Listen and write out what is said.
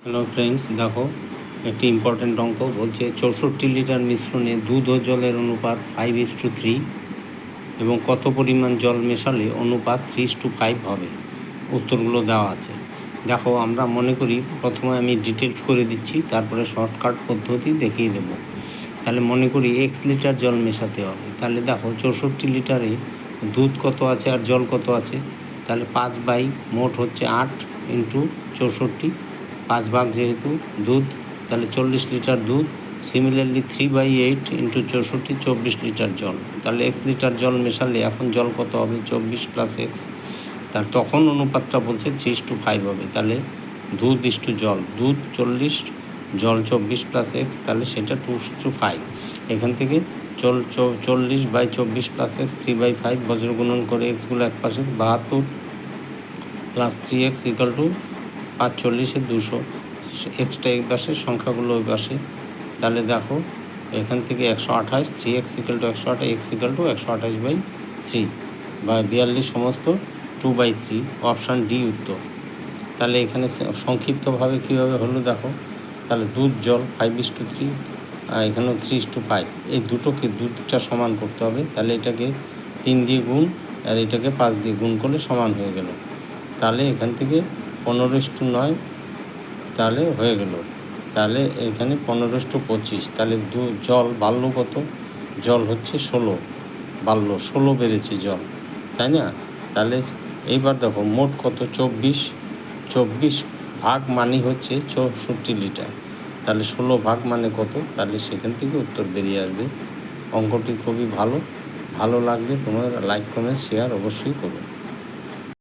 Hello friends, দেখো একটি important অঙ্ক বলছে 64 লিটার মিশ্রণে দুধ ও জলের অনুপাত 5:3 এবং কত পরিমাণ জল মেশালে অনুপাত 3:5 হবে। উত্তরগুলো দেওয়া আছে। দেখো, আমরা মনে করি প্রথমে আমি ডিটেলস করে দিচ্ছি, তারপরে শর্টকাট পদ্ধতি দেখিয়ে দেব। তাহলে মনে করি x লিটার জল মেশাতে হবে। তাহলে দেখো 64 লিটারে দুধ কত আছে আর জল কত আছে। তাহলে 5 মোট হচ্ছে 8 ইন্টু 64, 5 ভাগ যেহেতু দুধ, তাহলে 40 লিটার দুধ। সিমিলারলি 3/8 ইন্টু 64, 24 লিটার জল। তাহলে x লিটার জল মেশালে এখন জল কত হবে? 24 প্লাস এক্স। তার তখন অনুপাতটা বলছে 3:5 হবে। তাহলে দুধ ইস্টু জল, দুধ 40, জল 24 প্লাস এক্স, তাহলে সেটা 2:5। এখান থেকে 40/24 প্লাস এক্স 3/5 বজ্রগুণন করে এক্সগুলো এক পাশে 72 plus 3x equal to 540 200। Extra এই পাশে, সংখ্যাগুলো ওই পাশে। তাহলে দেখো এখান থেকে 128, 3x equal to 128, x equal to 128/3 বা 42 সমস্ত 2/3, অপশান ডি উত্তর। তাহলে এখানে সংক্ষিপ্তভাবে কীভাবে হলো দেখো। তাহলে দুধ জল 5:3, এখানেও 3:5। এই দুধটা সমান করতে হবে। তাহলে এটাকে 3 দিয়ে গুণ আর এটাকে 5 দিয়ে গুণ করলে সমান হয়ে গেল। তাহলে এখান থেকে 15:9 তাহলে হয়ে গেল। তাহলে এখানে 15:25। তাহলে জল বাড়লো কত? জল হচ্ছে 16 বাড়লো, 16 বেড়েছে জল, তাই না? তাহলে এইবার দেখো মোট কত? 24 ভাগ মানে হচ্ছে 64 লিটার। তাহলে 16 ভাগ মানে কত? তাহলে সেখান থেকে উত্তর বেরিয়ে আসবে। অঙ্কটি খুবই ভালো লাগলে তোমরা লাইক, কমেন্ট, শেয়ার অবশ্যই করো।